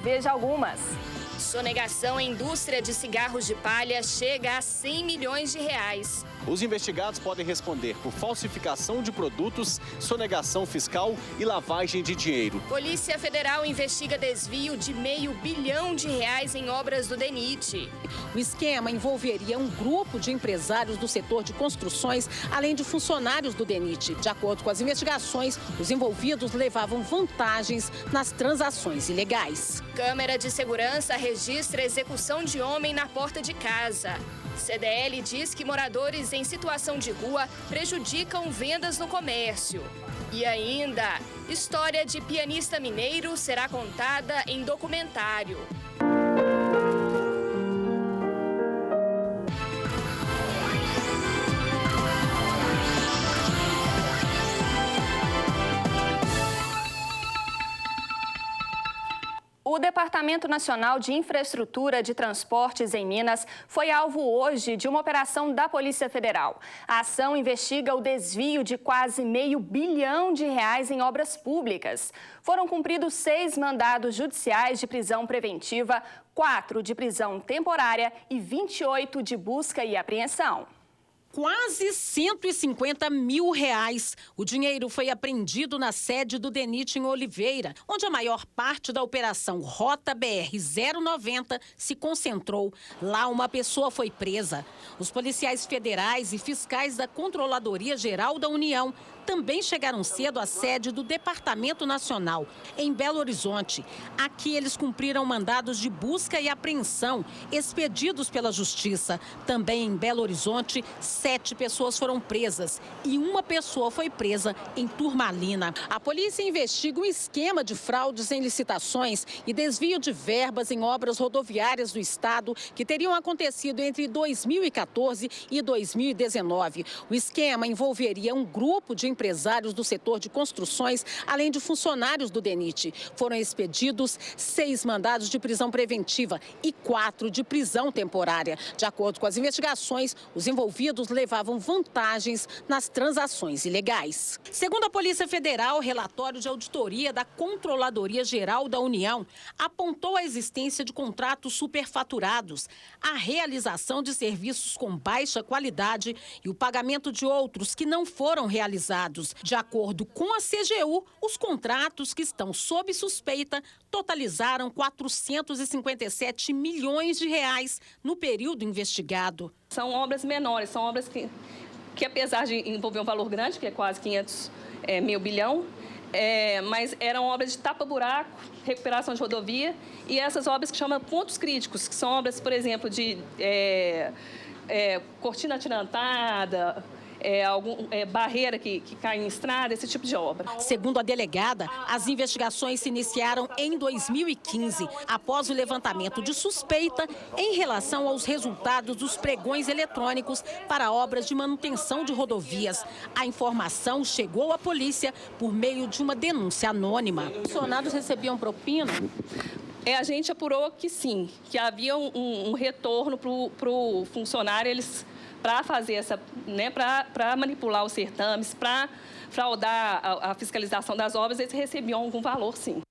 Veja algumas. Sonegação em indústria de cigarros de palha chega a 100 milhões de reais. Os investigados podem responder por falsificação de produtos, sonegação fiscal e lavagem de dinheiro. Polícia Federal investiga desvio de R$500 bilhão em obras do DENIT. O esquema envolveria um grupo de empresários do setor de construções, além de funcionários do DENIT. De acordo com as investigações, os envolvidos levavam vantagens nas transações ilegais. Câmera de segurança registra a execução de homem na porta de casa. CDL diz que moradores em situação de rua prejudicam vendas no comércio. E ainda, história de pianista mineiro será contada em documentário. O Departamento Nacional de Infraestrutura de Transportes em Minas foi alvo hoje de uma operação da Polícia Federal. A ação investiga o desvio de quase R$500 bilhão em obras públicas. Foram cumpridos 6 mandados judiciais de prisão preventiva, 4 de prisão temporária e 28 de busca e apreensão. Quase R$150 mil. O dinheiro foi apreendido na sede do DENIT em Oliveira, onde a maior parte da operação Rota BR-090 se concentrou. Lá, uma pessoa foi presa. Os policiais federais e fiscais da Controladoria Geral da União também chegaram cedo à sede do Departamento Nacional, em Belo Horizonte. Aqui eles cumpriram mandados de busca e apreensão, expedidos pela Justiça. Também em Belo Horizonte, 7 pessoas foram presas e uma pessoa foi presa em Turmalina. A polícia investiga um esquema de fraudes em licitações e desvio de verbas em obras rodoviárias do estado que teriam acontecido entre 2014 e 2019. O esquema envolveria um grupo de empresários do setor de construções, além de funcionários do DENIT. Foram expedidos 6 mandados de prisão preventiva e 4 de prisão temporária. De acordo com as investigações, os envolvidos levavam vantagens nas transações ilegais. Segundo a Polícia Federal, o relatório de auditoria da Controladoria Geral da União apontou a existência de contratos superfaturados, a realização de serviços com baixa qualidade e o pagamento de outros que não foram realizados. De acordo com a CGU, os contratos que estão sob suspeita totalizaram R$457 milhões no período investigado. São obras menores, são obras que apesar de envolver um valor grande, que é quase R$500 bilhão, mas eram obras de tapa-buraco, recuperação de rodovia, e essas obras que chamam pontos críticos, que são obras, por exemplo, de cortina atirantada, barreira que cai em estrada, esse tipo de obra. Segundo a delegada, as investigações se iniciaram em 2015, após o levantamento de suspeita em relação aos resultados dos pregões eletrônicos para obras de manutenção de rodovias. A informação chegou à polícia por meio de uma denúncia anônima. Os funcionários recebiam propina? A gente apurou que sim, que havia um retorno para o funcionário, para fazer para manipular os certames, para fraudar a fiscalização das obras, eles recebiam algum valor, sim.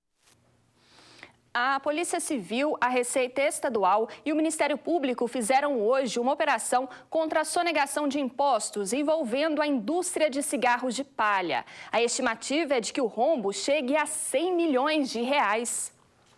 A Polícia Civil, a Receita Estadual e o Ministério Público fizeram hoje uma operação contra a sonegação de impostos envolvendo a indústria de cigarros de palha. A estimativa é de que o rombo chegue a R$100 milhões.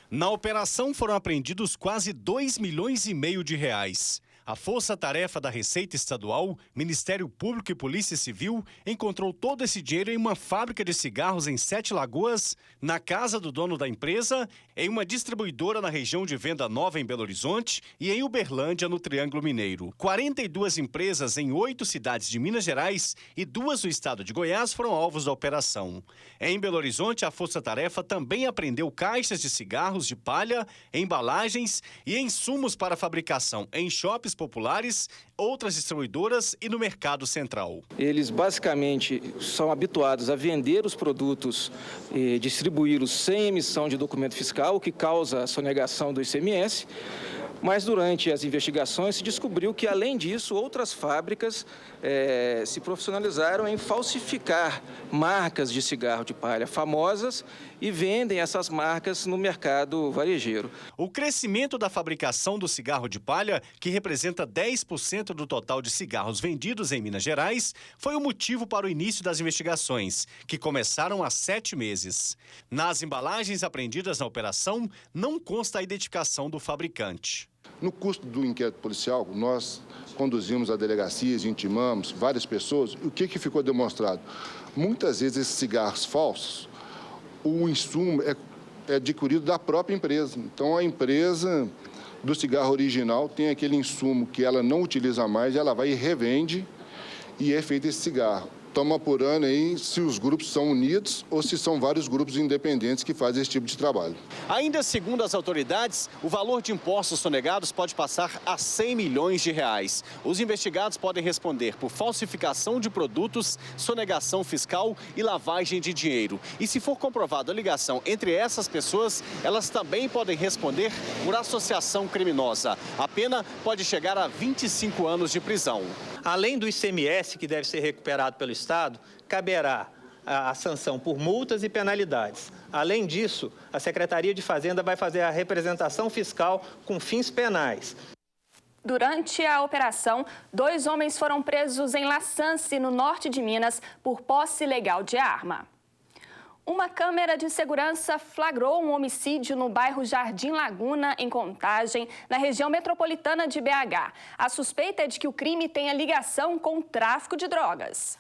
Na operação foram apreendidos quase R$2,5 milhões. A Força-Tarefa da Receita Estadual, Ministério Público e Polícia Civil encontrou todo esse dinheiro em uma fábrica de cigarros em 7 Lagoas, na casa do dono da empresa, em uma distribuidora na região de Venda Nova, em Belo Horizonte, e em Uberlândia, no Triângulo Mineiro. 42 empresas em 8 cidades de Minas Gerais e 2 do estado de Goiás foram alvos da operação. Em Belo Horizonte, a Força-Tarefa também apreendeu caixas de cigarros de palha, embalagens e insumos para fabricação em shoppings populares, outras distribuidoras e no Mercado Central. Eles basicamente são habituados a vender os produtos e distribuí-los sem emissão de documento fiscal, o que causa a sonegação do ICMS. Mas durante as investigações se descobriu que, além disso, outras fábricas se profissionalizaram em falsificar marcas de cigarro de palha famosas e vendem essas marcas no mercado varejeiro. O crescimento da fabricação do cigarro de palha, que representa 10% do total de cigarros vendidos em Minas Gerais, foi o motivo para o início das investigações, que começaram há 7 meses. Nas embalagens apreendidas na operação, não consta a identificação do fabricante. No curso do inquérito policial, nós conduzimos a delegacias, intimamos várias pessoas. O que ficou demonstrado? Muitas vezes esses cigarros falsos, o insumo é adquirido da própria empresa. Então, a empresa do cigarro original tem aquele insumo que ela não utiliza mais, ela vai e revende e é feito esse cigarro. Estamos apurando aí se os grupos são unidos ou se são vários grupos independentes que fazem esse tipo de trabalho. Ainda segundo as autoridades, o valor de impostos sonegados pode passar a 100 milhões de reais. Os investigados podem responder por falsificação de produtos, sonegação fiscal e lavagem de dinheiro. E se for comprovada a ligação entre essas pessoas, elas também podem responder por associação criminosa. A pena pode chegar a 25 anos de prisão. Além do ICMS, que deve ser recuperado pelo Estado, caberá a sanção por multas e penalidades. Além disso, a Secretaria de Fazenda vai fazer a representação fiscal com fins penais. Durante a operação, 2 homens foram presos em Laçance, no norte de Minas, por posse ilegal de arma. Uma câmera de segurança flagrou um homicídio no bairro Jardim Laguna, em Contagem, na região metropolitana de BH. A suspeita é de que o crime tenha ligação com o tráfico de drogas.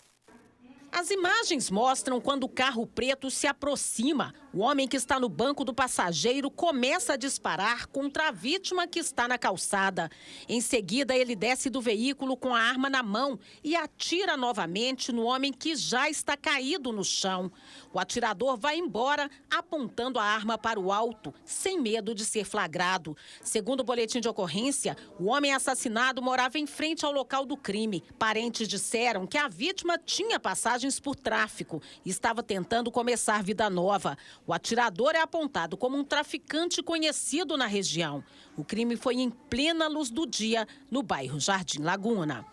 As imagens mostram quando o carro preto se aproxima. O homem que está no banco do passageiro começa a disparar contra a vítima que está na calçada. Em seguida, ele desce do veículo com a arma na mão e atira novamente no homem que já está caído no chão. O atirador vai embora, apontando a arma para o alto, sem medo de ser flagrado. Segundo o boletim de ocorrência, o homem assassinado morava em frente ao local do crime. Parentes disseram que a vítima tinha passagens por tráfico e estava tentando começar vida nova. O atirador é apontado como um traficante conhecido na região. O crime foi em plena luz do dia, no bairro Jardim Laguna.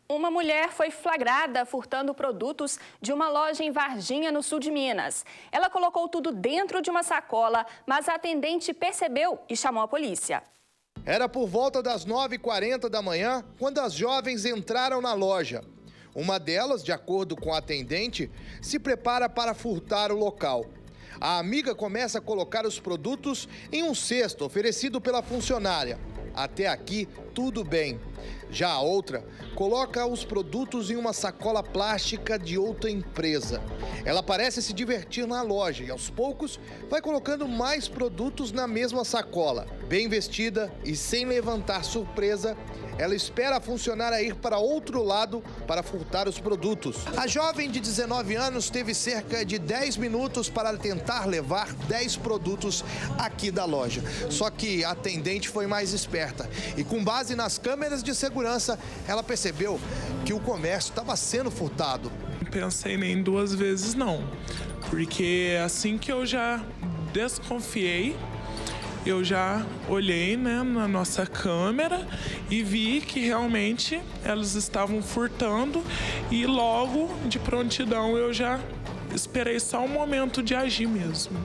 Uma mulher foi flagrada furtando produtos de uma loja em Varginha, no sul de Minas. Ela colocou tudo dentro de uma sacola, mas a atendente percebeu e chamou a polícia. Era por volta das 9h40 da manhã, quando as jovens entraram na loja. Uma delas, de acordo com a atendente, se prepara para furtar o local. A amiga começa a colocar os produtos em um cesto oferecido pela funcionária. Até aqui, tudo bem. Já a outra coloca os produtos em uma sacola plástica de outra empresa. Ela parece se divertir na loja e, aos poucos, vai colocando mais produtos na mesma sacola. Bem vestida e sem levantar surpresa, ela espera a funcionária ir para outro lado para furtar os produtos. A jovem de 19 anos teve cerca de 10 minutos para tentar levar 10 produtos aqui da loja. Só que a atendente foi mais esperta e, com base nas câmeras de segurança, ela percebeu que o comércio estava sendo furtado. Não pensei nem 2 vezes não, porque assim que eu já desconfiei, eu já olhei, né, na nossa câmera e vi que realmente elas estavam furtando e logo de prontidão eu já esperei só um momento de agir mesmo.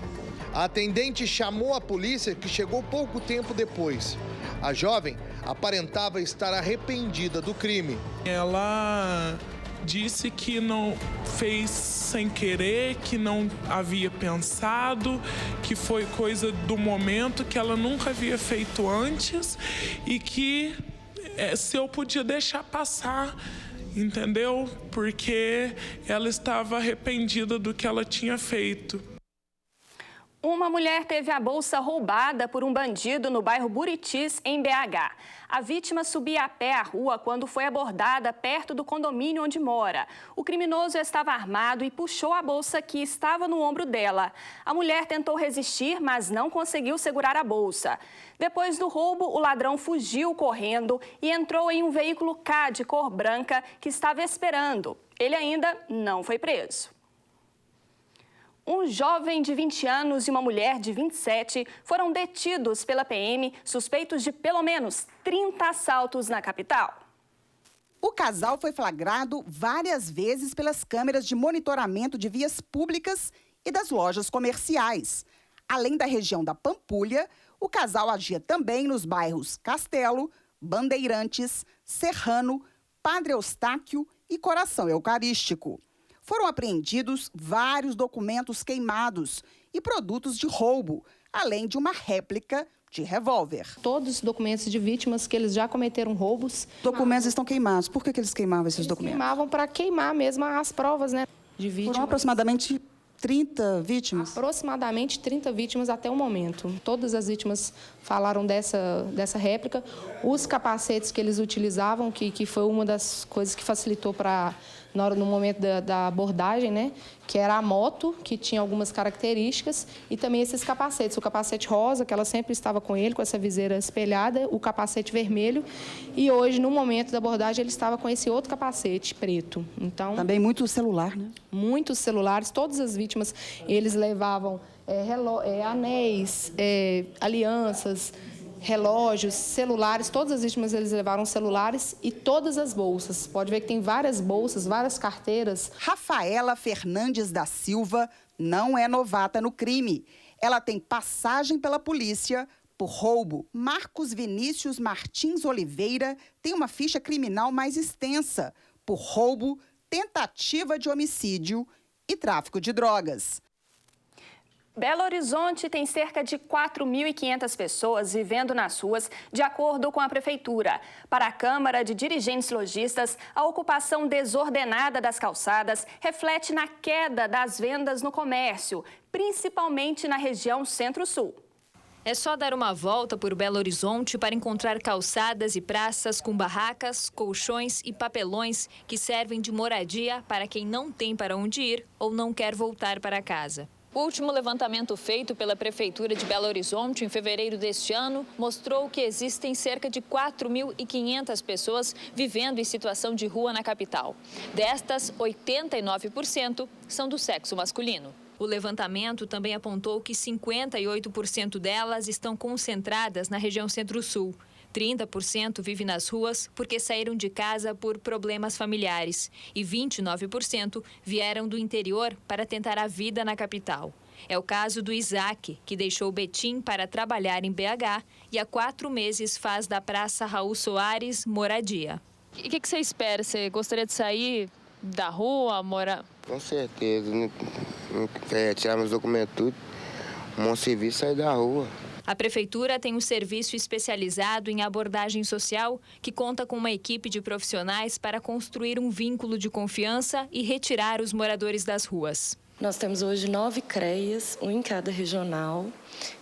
A atendente chamou a polícia, que chegou pouco tempo depois. A jovem aparentava estar arrependida do crime. Ela disse que não fez sem querer, que não havia pensado, que foi coisa do momento, que ela nunca havia feito antes e que se eu podia deixar passar, entendeu? Porque ela estava arrependida do que ela tinha feito. Uma mulher teve a bolsa roubada por um bandido no bairro Buritis, em BH. A vítima subia a pé a rua quando foi abordada perto do condomínio onde mora. O criminoso estava armado e puxou a bolsa que estava no ombro dela. A mulher tentou resistir, mas não conseguiu segurar a bolsa. Depois do roubo, o ladrão fugiu correndo e entrou em um veículo K de cor branca que estava esperando. Ele ainda não foi preso. Um jovem de 20 anos e uma mulher de 27 foram detidos pela PM, suspeitos de pelo menos 30 assaltos na capital. O casal foi flagrado várias vezes pelas câmeras de monitoramento de vias públicas e das lojas comerciais. Além da região da Pampulha, o casal agia também nos bairros Castelo, Bandeirantes, Serrano, Padre Eustáquio e Coração Eucarístico. Foram apreendidos vários documentos queimados e produtos de roubo, além de uma réplica de revólver. Todos os documentos de vítimas que eles já cometeram roubos. Documentos estão queimados. Por que eles queimavam esses documentos? Queimavam para queimar mesmo as provas, né, de vítimas. Foram aproximadamente 30 vítimas? Aproximadamente 30 vítimas até o momento. Todas as vítimas falaram dessa réplica. Os capacetes que eles utilizavam, que foi uma das coisas que facilitou no momento da abordagem, né? Que era a moto, que tinha algumas características, e também esses capacetes. O capacete rosa, que ela sempre estava com ele, com essa viseira espelhada, o capacete vermelho, e hoje, no momento da abordagem, ele estava com esse outro capacete preto. Então, também muito celular, né? Muitos celulares, todas as vítimas, eles levavam anéis, alianças, relógios, celulares, todas as vítimas eles levaram celulares e todas as bolsas. Pode ver que tem várias bolsas, várias carteiras. Rafaela Fernandes da Silva não é novata no crime. Ela tem passagem pela polícia por roubo. Marcos Vinícius Martins Oliveira tem uma ficha criminal mais extensa por roubo, tentativa de homicídio e tráfico de drogas. Belo Horizonte tem cerca de 4.500 pessoas vivendo nas ruas, de acordo com a Prefeitura. Para a Câmara de Dirigentes Lojistas, a ocupação desordenada das calçadas reflete na queda das vendas no comércio, principalmente na região Centro-Sul. É só dar uma volta por Belo Horizonte para encontrar calçadas e praças com barracas, colchões e papelões que servem de moradia para quem não tem para onde ir ou não quer voltar para casa. O último levantamento feito pela Prefeitura de Belo Horizonte em fevereiro deste ano mostrou que existem cerca de 4.500 pessoas vivendo em situação de rua na capital. Destas, 89% são do sexo masculino. O levantamento também apontou que 58% delas estão concentradas na região Centro-Sul. 30% vive nas ruas porque saíram de casa por problemas familiares e 29% vieram do interior para tentar a vida na capital. É o caso do Isaac, que deixou Betim para trabalhar em BH e há 4 meses faz da Praça Raul Soares moradia. O que você espera? Você gostaria de sair da rua, morar? Com certeza, né? Tirar meus documentos tudo, um serviço sair da rua. A Prefeitura tem um serviço especializado em abordagem social que conta com uma equipe de profissionais para construir um vínculo de confiança e retirar os moradores das ruas. Nós temos hoje 9 CREAs, um em cada regional.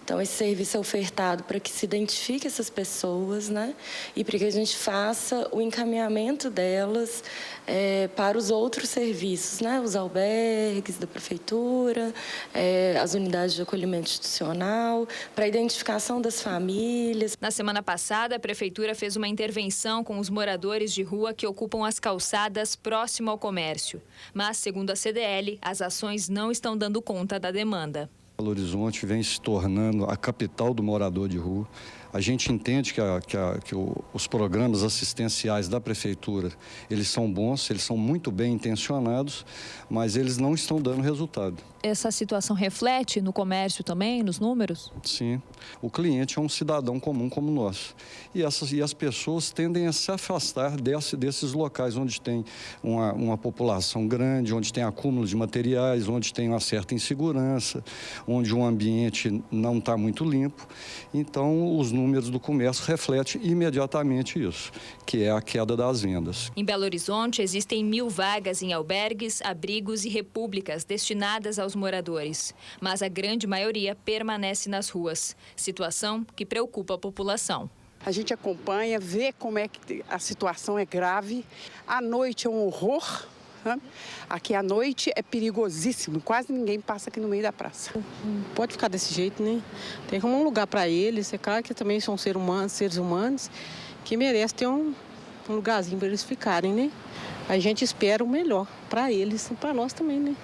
Então, esse serviço é ofertado para que se identifique essas pessoas, né? E para que a gente faça o encaminhamento delas para os outros serviços, né? Os albergues da Prefeitura, as unidades de acolhimento institucional, para a identificação das famílias. Na semana passada, a Prefeitura fez uma intervenção com os moradores de rua que ocupam as calçadas próximo ao comércio. Mas, segundo a CDL, as ações não estão dando conta da demanda. Belo Horizonte vem se tornando a capital do morador de rua. A gente entende que os programas assistenciais da Prefeitura, eles são bons, eles são muito bem intencionados, mas eles não estão dando resultado. Essa situação reflete no comércio também, nos números? Sim. O cliente é um cidadão comum como nós. E as pessoas tendem a se afastar desses locais onde tem uma população grande, onde tem acúmulo de materiais, onde tem uma certa insegurança, onde o ambiente não está muito limpo. Então, os números do comércio refletem imediatamente isso, que é a queda das vendas. Em Belo Horizonte, existem 1.000 vagas em albergues, abrigos e repúblicas destinadas aos moradores, mas a grande maioria permanece nas ruas, situação que preocupa a população. A gente acompanha, vê como é que a situação é grave. À noite é um horror. Aqui à noite é perigosíssimo, quase ninguém passa aqui no meio da praça. Não pode ficar desse jeito, né? Tem como um lugar para eles, é claro que também são seres humanos que merecem ter um lugarzinho para eles ficarem, né? A gente espera o melhor para eles e para nós também, né?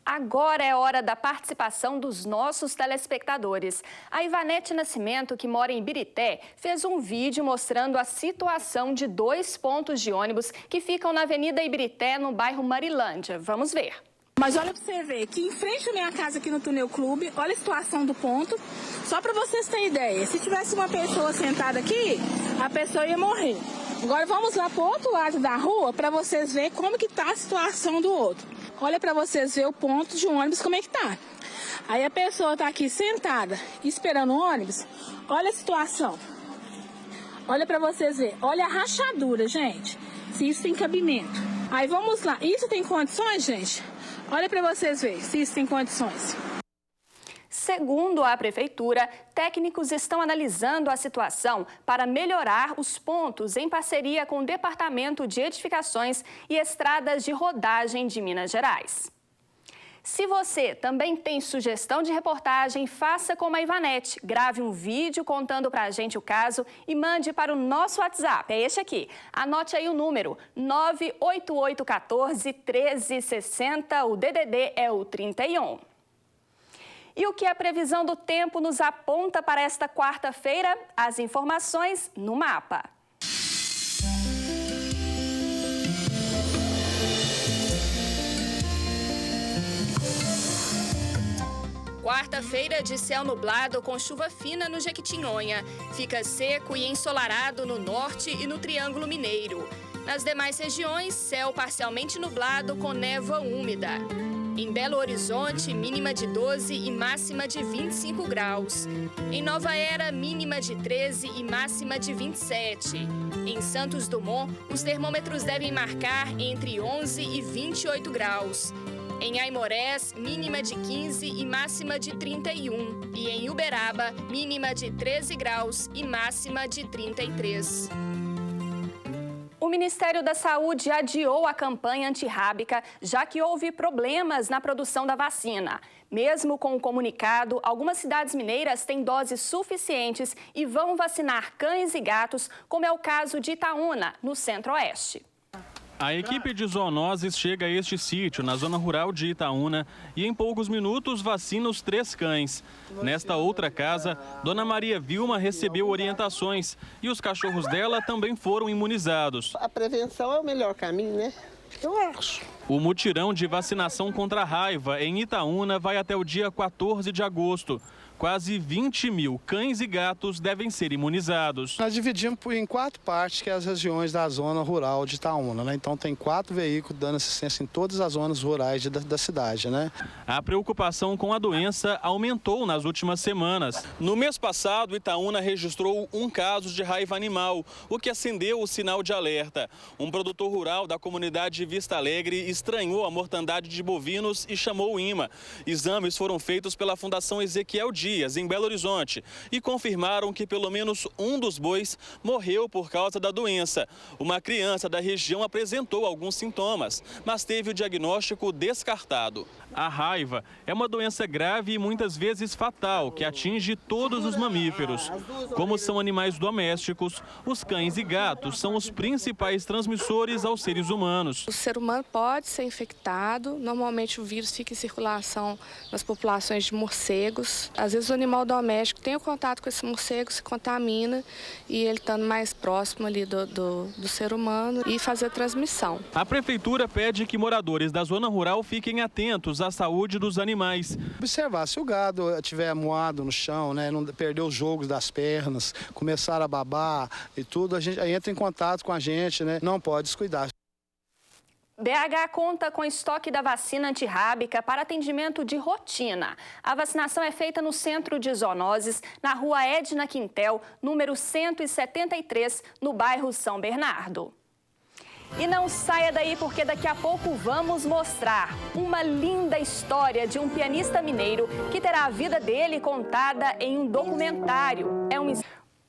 Agora é hora da participação dos nossos telespectadores. A Ivanete Nascimento, que mora em Ibirité, fez um vídeo mostrando a situação de 2 pontos de ônibus que ficam na Avenida Ibirité, no bairro Marilândia. Vamos ver. Mas olha pra você ver que em frente à minha casa aqui no Túnel Clube, olha a situação do ponto. Só para vocês terem ideia, se tivesse uma pessoa sentada aqui, a pessoa ia morrer. Agora vamos lá pro outro lado da rua para vocês verem como que tá a situação do outro. Olha para vocês verem o ponto de um ônibus como é que tá. Aí a pessoa tá aqui sentada, esperando o ônibus. Olha a situação. Olha para vocês verem. Olha a rachadura, gente. Se isso tem cabimento. Aí vamos lá. Isso tem condições, gente? Olha para vocês verem se isso tem condições. Segundo a Prefeitura, técnicos estão analisando a situação para melhorar os pontos em parceria com o Departamento de Edificações e Estradas de Rodagem de Minas Gerais. Se você também tem sugestão de reportagem, faça como a Ivanete. Grave um vídeo contando pra gente o caso e mande para o nosso WhatsApp. É este aqui. Anote aí o número 98814-1360. O DDD é o 31. E o que a previsão do tempo nos aponta para esta quarta-feira? As informações no mapa. Quarta-feira de céu nublado com chuva fina no Jequitinhonha. Fica seco e ensolarado no norte e no Triângulo Mineiro. Nas demais regiões, céu parcialmente nublado com névoa úmida. Em Belo Horizonte, mínima de 12 e máxima de 25 graus. Em Nova Era, mínima de 13 e máxima de 27. Em Santos Dumont, os termômetros devem marcar entre 11 e 28 graus. Em Aimorés, mínima de 15 e máxima de 31. E em Uberaba, mínima de 13 graus e máxima de 33. O Ministério da Saúde adiou a campanha antirrábica, já que houve problemas na produção da vacina. Mesmo com o comunicado, algumas cidades mineiras têm doses suficientes e vão vacinar cães e gatos, como é o caso de Itaúna, no Centro-Oeste. A equipe de zoonoses chega a este sítio, na zona rural de Itaúna, e em poucos minutos vacina os 3 cães. Nesta outra casa, Dona Maria Vilma recebeu orientações e os cachorros dela também foram imunizados. A prevenção é o melhor caminho, né? Eu acho. O mutirão de vacinação contra a raiva em Itaúna vai até o dia 14 de agosto. Quase 20 mil cães e gatos devem ser imunizados. Nós dividimos em 4 partes, que é as regiões da zona rural de Itaúna, né? Então tem 4 veículos dando assistência em todas as zonas rurais da cidade, né? A preocupação com a doença aumentou nas últimas semanas. No mês passado, Itaúna registrou um caso de raiva animal, o que acendeu o sinal de alerta. Um produtor rural da comunidade Vista Alegre estranhou a mortandade de bovinos e chamou o IMA. Exames foram feitos pela Fundação Ezequiel Dias, em Belo Horizonte, e confirmaram que pelo menos um dos bois morreu por causa da doença. Uma criança da região apresentou alguns sintomas, mas teve o diagnóstico descartado. A raiva é uma doença grave e muitas vezes fatal, que atinge todos os mamíferos. Como são animais domésticos, os cães e gatos são os principais transmissores aos seres humanos. O ser humano pode ser infectado, normalmente o vírus fica em circulação nas populações de morcegos. Às vezes o animal doméstico tem o contato com esse morcego, se contamina e ele estando mais próximo ali do ser humano e fazer a transmissão. A prefeitura pede que moradores da zona rural fiquem atentos à saúde dos animais. Observar se o gado estiver amuado no chão, né, não perdeu os jogos das pernas, começar a babar e tudo, a gente aí entra em contato com a gente, né, não pode descuidar. BH conta com estoque da vacina antirrábica para atendimento de rotina. A vacinação é feita no Centro de Zoonoses, na rua Edna Quintel, número 173, no bairro São Bernardo. E não saia daí, porque daqui a pouco vamos mostrar uma linda história de um pianista mineiro que terá a vida dele contada em um documentário.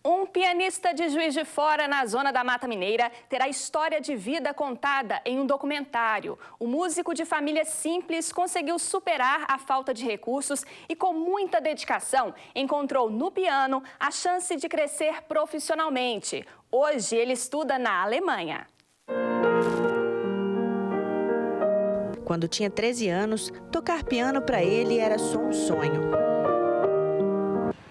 Um pianista de Juiz de Fora, na zona da Mata Mineira, terá história de vida contada em um documentário. O músico de família simples conseguiu superar a falta de recursos e, com muita dedicação, encontrou no piano a chance de crescer profissionalmente. Hoje, ele estuda na Alemanha. Quando tinha 13 anos, tocar piano para ele era só um sonho.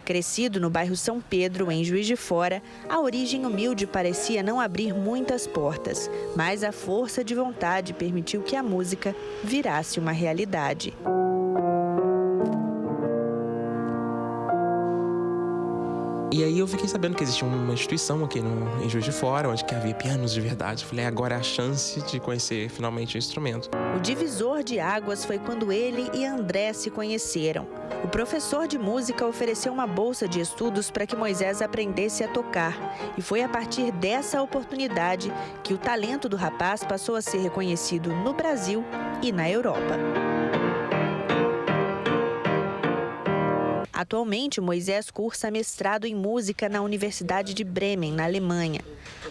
Crescido no bairro São Pedro, em Juiz de Fora, a origem humilde parecia não abrir muitas portas, mas a força de vontade permitiu que a música virasse uma realidade. E aí eu fiquei sabendo que existia uma instituição aqui em Juiz de Fora, onde que havia pianos de verdade. Eu falei, agora é a chance de conhecer finalmente o instrumento. O divisor de águas foi quando ele e André se conheceram. O professor de música ofereceu uma bolsa de estudos para que Moisés aprendesse a tocar. E foi a partir dessa oportunidade que o talento do rapaz passou a ser reconhecido no Brasil e na Europa. Atualmente, Moisés cursa mestrado em música na Universidade de Bremen, na Alemanha.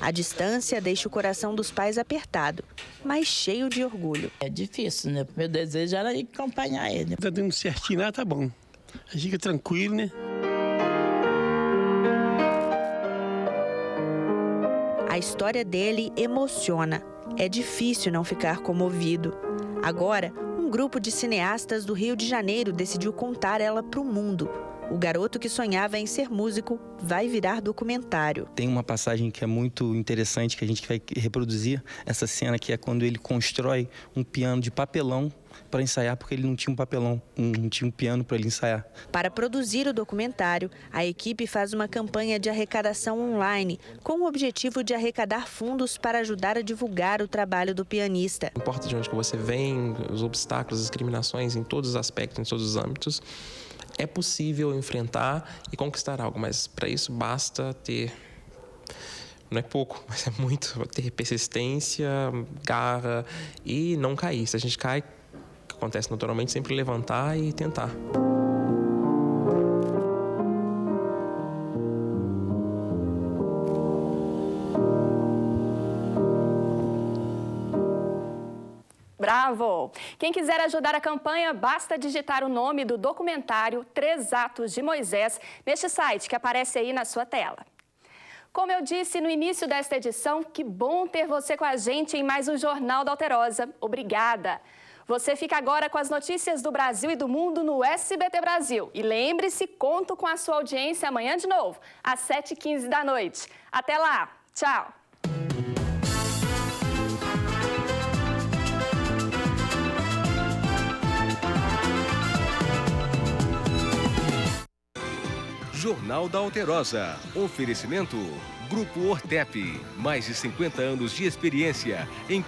A distância deixa o coração dos pais apertado, mas cheio de orgulho. É difícil, né? Meu desejo era ir acompanhar ele. Tá dando certinho lá, tá bom. A gente fica tranquilo, né? A história dele emociona. É difícil não ficar comovido. Agora, um grupo de cineastas do Rio de Janeiro decidiu contar ela para o mundo. O garoto que sonhava em ser músico vai virar documentário. Tem uma passagem que é muito interessante, que a gente vai reproduzir essa cena, que é quando ele constrói um piano de papelão para ensaiar, porque ele não tinha um papelão, não tinha um piano para ele ensaiar. Para produzir o documentário, a equipe faz uma campanha de arrecadação online, com o objetivo de arrecadar fundos para ajudar a divulgar o trabalho do pianista. Não importa de onde que você vem, os obstáculos, as discriminações em todos os aspectos, em todos os âmbitos, é possível enfrentar e conquistar algo, mas para isso basta ter, não é pouco, mas é muito, ter persistência, garra e não cair. Se a gente cai, o que acontece naturalmente, sempre levantar e tentar. Bravo! Quem quiser ajudar a campanha, basta digitar o nome do documentário 3 Atos de Moisés neste site que aparece aí na sua tela. Como eu disse no início desta edição, que bom ter você com a gente em mais um Jornal da Alterosa. Obrigada! Você fica agora com as notícias do Brasil e do mundo no SBT Brasil. E lembre-se, conto com a sua audiência amanhã de novo, às 7h15 da noite. Até lá! Tchau! Jornal da Alterosa. Oferecimento Grupo Ortep. Mais de 50 anos de experiência em